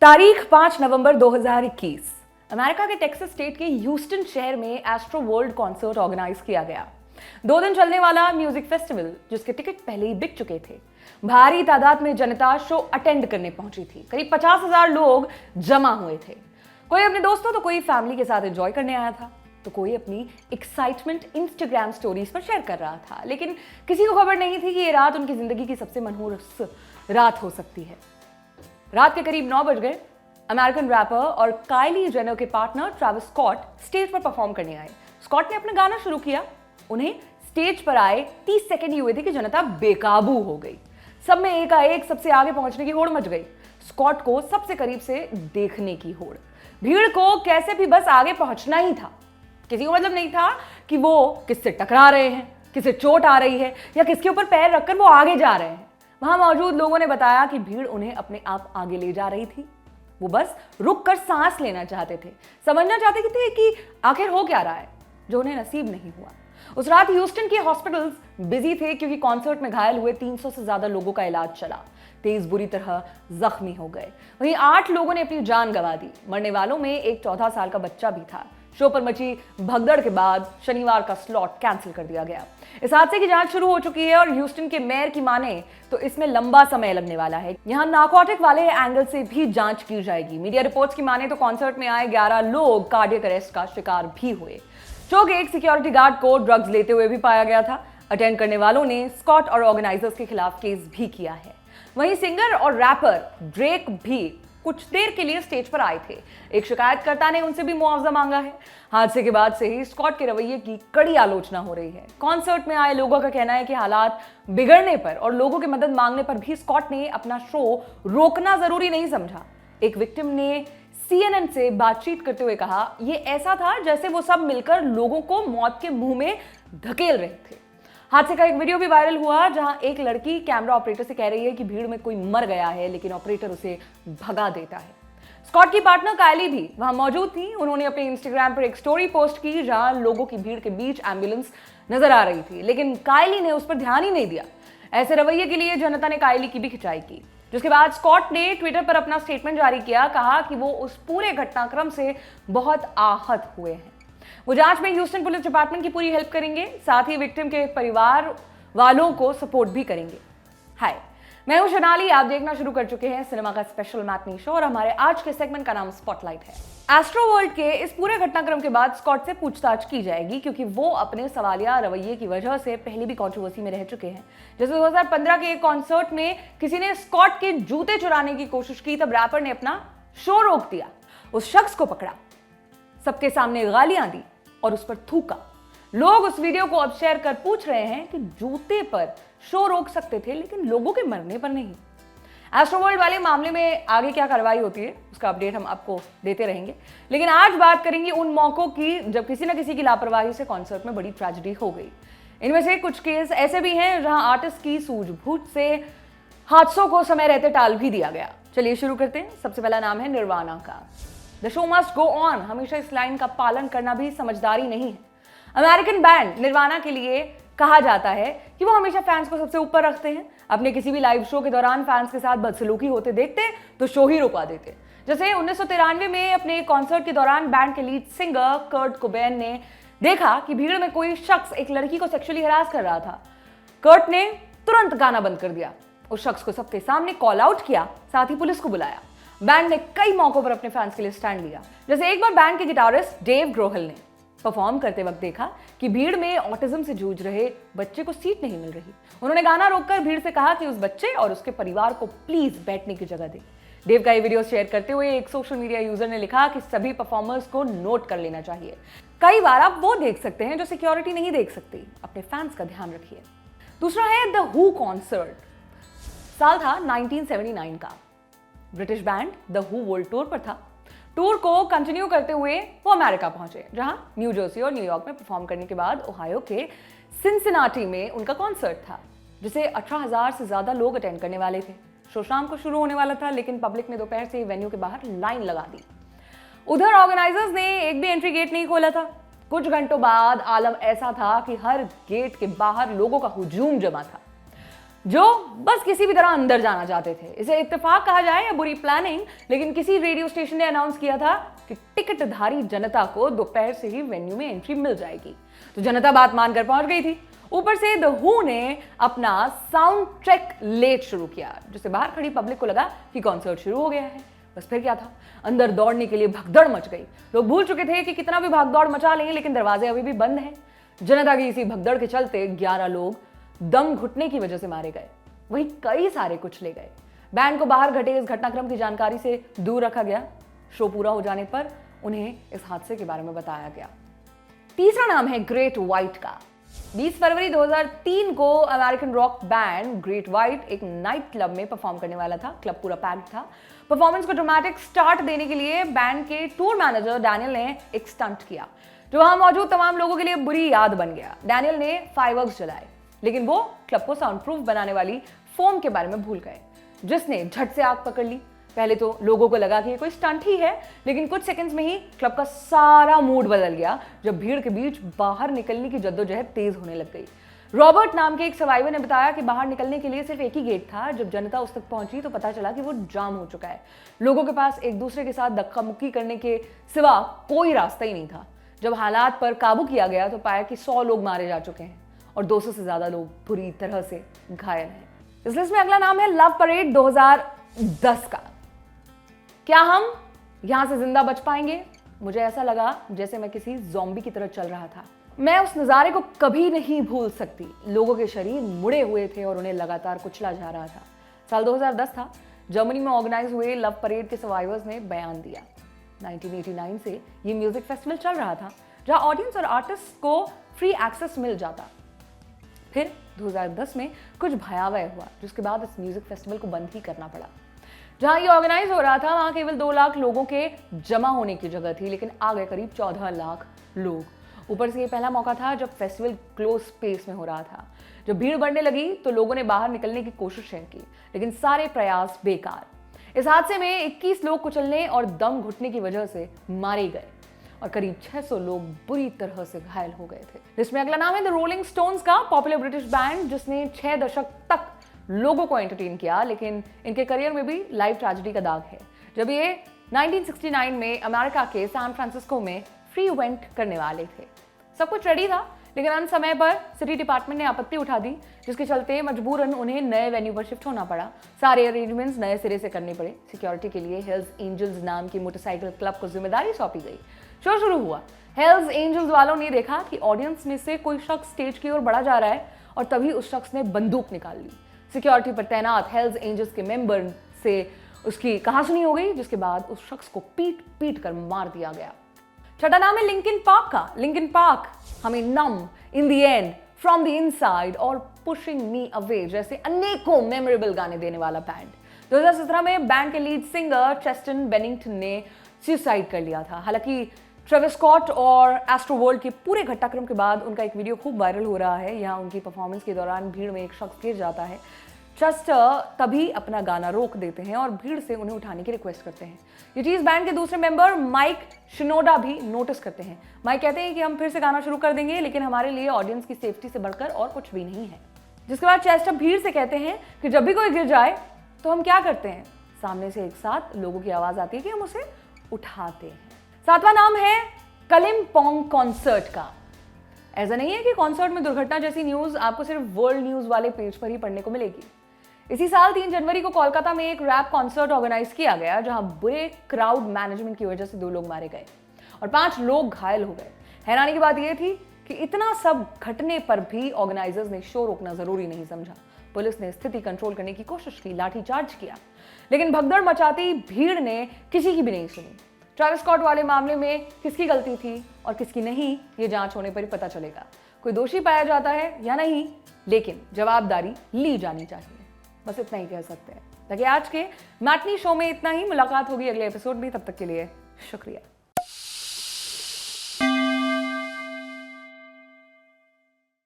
तारीख 5 नवंबर 2021 अमेरिका के Texas state के ह्यूस्टन शहर में एस्ट्रो वर्ल्ड कॉन्सर्ट ऑर्गेनाइज किया गया। 2 दिन चलने वाला म्यूजिक फेस्टिवल जिसके टिकट पहले ही बिक चुके थे। भारी तादाद में जनता शो अटेंड करने पहुंची थी। करीब 50,000 लोग जमा हुए थे। कोई अपने दोस्तों तो कोई फैमिली के साथ एंजॉय करने आया था, तो कोई अपनी एक्साइटमेंट इंस्टाग्राम स्टोरीज पर शेयर कर रहा था। लेकिन किसी को खबर नहीं थी कि ये रात उनकी जिंदगी की सबसे मनहूस रात हो सकती है। रात के करीब 9 बज गए। अमेरिकन रैपर और काइली जेनर के पार्टनर ट्रैविस स्कॉट स्टेज पर परफॉर्म करने आए। स्कॉट ने अपना गाना शुरू किया। उन्हें स्टेज पर आए 30 सेकंड ही हुए थे कि जनता बेकाबू हो गई। सब में एकाएक सबसे आगे पहुंचने की होड़ मच गई। स्कॉट को सबसे करीब से देखने की होड़। भीड़ को कैसे भी बस आगे पहुंचना ही था। किसी को मतलब नहीं था कि वो किससे टकरा रहे हैं, किससे चोट आ रही है या किसके ऊपर पैर रखकर वो आगे जा रहे हैं। वहां मौजूद लोगों ने बताया कि भीड़ उन्हें अपने आप आगे ले जा रही थी। वो बस रुक कर सांस लेना चाहते थे, समझना चाहते थे कि आखिर हो क्या रहा है, जो उन्हें नसीब नहीं हुआ। उस रात ह्यूस्टन के हॉस्पिटल्स बिजी थे क्योंकि कॉन्सर्ट में घायल हुए 300 से ज्यादा लोगों का इलाज चला। 23 बुरी तरह जख्मी हो गए। वहीं 8 लोगों ने अपनी जान गंवा दी। मरने वालों में एक 14 साल का बच्चा भी था। शो पर मची भगदड़ के बाद शनिवार का स्लॉट कैंसिल कर दिया गया। इस हादसे की जांच शुरू हो चुकी है और ह्यूस्टन के मेयर की माने तो इसमें लंबा समय लगने वाला है। यहां नार्कोटिक वाले एंगल से भी जांच की जाएगी। मीडिया रिपोर्ट्स की माने तो कॉन्सर्ट में आए 11 लोग कार्डियक अरेस्ट का शिकार भी हुए। शो के एक सिक्योरिटी गार्ड को ड्रग्स लेते हुए भी पाया गया था। अटेंड करने वालों ने स्कॉट और ऑर्गेनाइजर्स के खिलाफ केस भी किया है। वहीं सिंगर और रैपर ड्रेक भी कुछ देर के लिए स्टेज पर आए थे। एक शिकायतकर्ता ने उनसे भी मुआवजा मांगा है। हादसे के बाद से ही स्कॉट के रवैये की कड़ी आलोचना हो रही है। कॉन्सर्ट में आए लोगों का कहना है कि हालात बिगड़ने पर और लोगों की मदद मांगने पर भी स्कॉट ने अपना शो रोकना जरूरी नहीं समझा। एक विक्टिम ने CNN से बातचीत करते हुए कहा, ये ऐसा था जैसे वो सब मिलकर लोगों को मौत के मुंह में धकेल रहे थे। हादसे का एक वीडियो भी वायरल हुआ जहां एक लड़की कैमरा ऑपरेटर से कह रही है कि भीड़ में कोई मर गया है, लेकिन ऑपरेटर उसे भगा देता है। स्कॉट की पार्टनर काइली भी वहां मौजूद थी। उन्होंने अपने इंस्टाग्राम पर एक स्टोरी पोस्ट की जहां लोगों की भीड़ के बीच एम्बुलेंस नजर आ रही थी, लेकिन काइली ने उस पर ध्यान ही नहीं दिया। ऐसे रवैये के लिए जनता ने काइली की भी खिंचाई की, जिसके बाद स्कॉट ने ट्विटर पर अपना स्टेटमेंट जारी किया। कहा कि वो उस पूरे घटनाक्रम से बहुत आहत हुए हैं। वो जांच में ह्यूस्टन पुलिस डिपार्टमेंट की पूरी हेल्प करेंगे, साथ ही विक्टिम के परिवार वालों को सपोर्ट भी करेंगे। हाय, मैं हूं सोनाली। आप देखना शुरू कर चुके हैं सिनेमा का स्पेशल मैटनी शो और हमारे आज के सेगमेंट का नाम स्पॉटलाइट है। एस्ट्रो वर्ल्ड के इस पूरे घटनाक्रम के बाद स्कॉट से पूछताछ की जाएगी क्योंकि वो अपने सवालिया रवैये की वजह से पहले भी कंट्रोवर्सी में रह चुके हैं। जैसे 2015 के एक कॉन्सर्ट में किसी ने स्कॉट के जूते चुराने की कोशिश की, तब रैपर ने अपना शो रोक दिया। उस शख्स को पकड़ा, सबके सामने गालियां दी और उस पर थूका। लोग उस वीडियो को अब शेयर कर पूछ रहे हैं कि जूते पर शो रोक सकते थे लेकिन लोगों के मरने पर नहीं। एस्ट्रो वर्ल्ड वाले मामले में आगे क्या कार्रवाई होती है उसका अपडेट हम आपको देते रहेंगे, लेकिन आज बात करेंगे उन मौकों की जब किसी न किसी की लापरवाही से कॉन्सर्ट में बड़ी ट्रेजेडी हो गई। इनमें से कुछ केस ऐसे भी हैं जहां आर्टिस्ट की सूझबूझ से हादसों को समय रहते टाल भी दिया गया। चलिए शुरू करते हैं। सबसे पहला नाम है निर्वाणा का। The show must go on. हमेशा इस लाइन का पालन करना भी समझदारी नहीं है। अमेरिकन बैंड निर्वाणा के लिए कहा जाता है कि वो हमेशा फैंस को सबसे ऊपर रखते हैं। अपने किसी भी लाइव शो के दौरान फैंस के साथ बदसलूकी होते देखते तो शो ही रुकवा देते। जैसे 1993 में अपने कॉन्सर्ट के दौरान बैंड के लीड सिंगर कर्ट कोबैन ने देखा कि भीड़ में कोई शख्स एक लड़की को सेक्सुअली हरास कर रहा था। कर्ट ने तुरंत गाना बंद कर दिया, उस शख्स को सबके सामने कॉल आउट किया, साथ ही पुलिस को बुलाया। बैंड ने कई मौकों पर अपने फैंस के लिए स्टैंड लिया। जैसे एक बार बैंड के गिटारिस्ट डेव ग्रोहल ने परफॉर्म करते वक्त देखा कि भीड़ में ऑटिज्म से जूझ रहे बच्चे को सीट नहीं मिल रही। उन्होंने गाना रोककर भीड़ से कहा कि उस बच्चे और उसके परिवार को प्लीज बैठने की जगह दे। डेव का ये वीडियो शेयर करते हुए एक सोशल मीडिया यूजर ने लिखा कि सभी परफॉर्मर्स को नोट कर लेना चाहिए। कई बार आप वो देख सकते हैं जो सिक्योरिटी नहीं देख सकती। अपने फैंस का ध्यान रखिए। दूसरा है द हू कॉन्सर्ट। साल था 1979 का। British band the who world tour पर था। टूर को कंटिन्यू करते हुए वो अमेरिका पहुंचे, जहां न्यू जर्सी और न्यूयॉर्क में परफॉर्म करने के बाद ओहायो के सिनसिनाटी में उनका कॉन्सर्ट था, जिसे 18,000 से ज्यादा लोग अटेंड करने वाले थे। शो शाम को शुरू होने वाला था, लेकिन पब्लिक ने दोपहर से ही वेन्यू के बाहर लाइन लगा दी। उधर ऑर्गेनाइजर्स ने एक भी एंट्री गेट नहीं खोला था। कुछ घंटों बाद आलम ऐसा था कि हर गेट के बाहर लोगों का हुजूम जमा था। जो बस किसी भी तरह अंदर जाना चाहते थे। इसे इत्तेफाक कहा जाए या बुरी प्लानिंग, लेकिन किसी रेडियो स्टेशन ने अनाउंस किया था कि टिकटधारी जनता को दोपहर से ही वेन्यू में एंट्री मिल जाएगी, तो जनता बात मानकर पहुंच गई थी। ऊपर से द हू ने अपना साउंड ट्रैक लेट शुरू किया, जिससे बाहर खड़ी पब्लिक को लगा कि कॉन्सर्ट शुरू हो गया है। बस फिर क्या था, अंदर दौड़ने के लिए भगदड़ मच गई। लोग भूल चुके थे कि कितना भी भागदौड़ मचा लें, लेकिन दरवाजे अभी भी बंद हैं। जनता की इसी भगदड़ के चलते 11 लोग दम घुटने की वजह से मारे गए, वहीं कई सारे कुचले गए। बैंड को बाहर घटे इस घटनाक्रम की जानकारी से दूर रखा गया। शो पूरा हो जाने पर उन्हें इस हादसे के बारे में बताया गया। तीसरा नाम है ग्रेट व्हाइट का। 20 फरवरी 2003 को American rock band great white एक नाइट क्लब में परफॉर्म करने वाला था। क्लब पूरा पैक्ड था। परफॉर्मेंस को ड्रामेटिक स्टार्ट देने के लिए बैंड के टूर मैनेजर डैनियल ने एक स्टंट किया, जो वहां मौजूद तमाम लोगों के लिए बुरी याद बन गया। डैनियल ने फायरवर्क्स जलाए, लेकिन वो क्लब को साउंड प्रूफ बनाने वाली फोम के बारे में भूल गए, जिसने झट से आग पकड़ ली। पहले तो लोगों को लगा कि ये कोई स्टंट ही है, लेकिन कुछ सेकंड्स में ही क्लब का सारा मूड बदल गया जब भीड़ के बीच बाहर निकलने की जद्दोजहद तेज होने लग गई। रॉबर्ट नाम के एक सर्वाइवर ने बताया कि बाहर निकलने के लिए सिर्फ एक ही गेट था। जब जनता उस तक पहुंची तो पता चला कि वो जाम हो चुका है। लोगों के पास एक दूसरे के साथ धक्का मुक्की करने के सिवा कोई रास्ता ही नहीं था। जब हालात पर काबू किया गया तो पाया कि 100 लोग मारे जा चुके हैं और 200 से ज्यादा लोग बुरी तरह से घायल हैं। इस लिस्ट में अगला नाम है लव परेड 2010 का। क्या हम यहां से जिंदा बच पाएंगे? मुझे ऐसा लगा जैसे मैं किसी ज़ॉम्बी की तरह चल रहा था। मैं उस नज़ारे को कभी नहीं भूल सकती। लोगों के शरीर मुड़े हुए थे और उन्हें लगातार कुचला जा रहा था। साल 2010 था। जर्मनी में ऑर्गेनाइज हुए लव परेड के सर्वाइवर्स ने बयान दिया। 1989 से ये म्यूजिक फेस्टिवल चल रहा था, जहां ऑडियंस और आर्टिस्ट को फ्री एक्सेस मिल जाता। फिर 2010 में कुछ भयावह हुआ, जिसके बाद इस म्यूजिक फेस्टिवल को बंद ही करना पड़ा। जहां ये ऑर्गेनाइज हो रहा था वहां केवल 2 लाख लोगों के जमा होने की जगह थी, लेकिन आ गए करीब 14 लाख लोग। ऊपर से ये पहला मौका था जब फेस्टिवल क्लोज स्पेस में हो रहा था। जब भीड़ बढ़ने लगी तो लोगों ने बाहर निकलने की कोशिशें की, लेकिन सारे प्रयास बेकार। इस हादसे में 21 लोग कुचलने और दम घुटने की वजह से मारे गए और करीब 600 लोग बुरी तरह से घायल हो गए थे। जिसमें अगला नाम है द रोलिंग स्टोन्स का, पॉपुलर ब्रिटिश बैंड जिसने 6 दशक तक लोगों को एंटरटेन किया, लेकिन इनके करियर में भी लाइव ट्रेजेडी का दाग है। जब ये 1969 में अमेरिका के सैन फ्रांसिस्को में फ्री इवेंट करने वाले थे, सब कुछ रेडी था, लेकिन अंत समय पर सिटी डिपार्टमेंट ने आपत्ति उठा दी, जिसके चलते मजबूरन उन्हें नए वेन्यू पर शिफ्ट होना पड़ा। सारे अरेंजमेंट्स नए सिरे से करने पड़े। सिक्योरिटी के लिए हेल्स एंजल्स नाम की मोटरसाइकिल क्लब को जिम्मेदारी सौंपी गई। शो शुरू हुआ। हेल्स एंजल्स वालों ने देखा कि ऑडियंस में से कोई शख्स स्टेज की ओर बढ़ा जा रहा है और तभी उस शख्स ने बंदूक निकाल ली। सिक्योरिटी पर तैनात हेल्स एंजल्स के मेंबर से उसकी कहासुनी हो गई, जिसके बाद उस शख्स को पीट पीट कर मार दिया गया। छठा नाम है लिंकिन पार्क का। लिंकिन पार्क हमें numb, in the end, from the inside और पुशिंग मी अवे जैसे अनेकों मेमोरेबल गाने देने वाला बैंड। 2017 में बैंड के लीड सिंगर चेस्टन बेनिंगटन ने सुसाइड कर लिया था। हालांकि ट्रेविस स्कॉट और एस्ट्रो वर्ल्ड के पूरे घटनाक्रम के बाद उनका एक वीडियो खूब वायरल हो रहा है। यहाँ उनकी परफॉर्मेंस के दौरान भीड़ में एक शख्स गिर जाता है। चेस्टर तभी अपना गाना रोक देते हैं और भीड़ से उन्हें उठाने की रिक्वेस्ट करते हैं। ये चीज बैंड के दूसरे मेंबर माइक शिनोडा भी नोटिस करते हैं। माइक कहते हैं कि हम फिर से गाना शुरू कर देंगे, लेकिन हमारे लिए ऑडियंस की सेफ्टी से बढ़कर और कुछ भी नहीं है। जिसके बाद चेस्टर भीड़ से कहते हैं कि जब भी कोई गिर जाए तो हम क्या करते हैं, सामने से एक साथ लोगों की आवाज आती है कि हम उसे उठाते हैं। सातवां नाम है कलिम्पोंग कॉन्सर्ट का। ऐसा नहीं है कि कॉन्सर्ट में दुर्घटना जैसी न्यूज आपको सिर्फ वर्ल्ड न्यूज वाले पेज पर ही पढ़ने को मिलेगी। इसी साल 3 जनवरी को कोलकाता में एक रैप कॉन्सर्ट ऑर्गेनाइज किया गया, जहां बुरे क्राउड मैनेजमेंट की वजह से 2 लोग मारे गए और 5 लोग घायल हो गए। हैरानी की बात यह थी कि इतना सब घटने पर भी ऑर्गेनाइजर्स ने शो रोकना जरूरी नहीं समझा। पुलिस ने स्थिति कंट्रोल करने की कोशिश की, लाठीचार्ज किया, लेकिन भगदड़ मचाती भीड़ ने किसी की भी नहीं सुनी। ट्रेविस स्कॉट वाले मामले में किसकी गलती थी और किसकी नहीं, ये जांच होने पर ही पता चलेगा। कोई दोषी पाया जाता है या नहीं, लेकिन जवाबदारी ली जानी चाहिए। बस इतना ही कह सकते हैं। ताकि आज के मैटनी शो में इतना ही। मुलाकात होगी अगले एपिसोड में, तब तक के लिए शुक्रिया।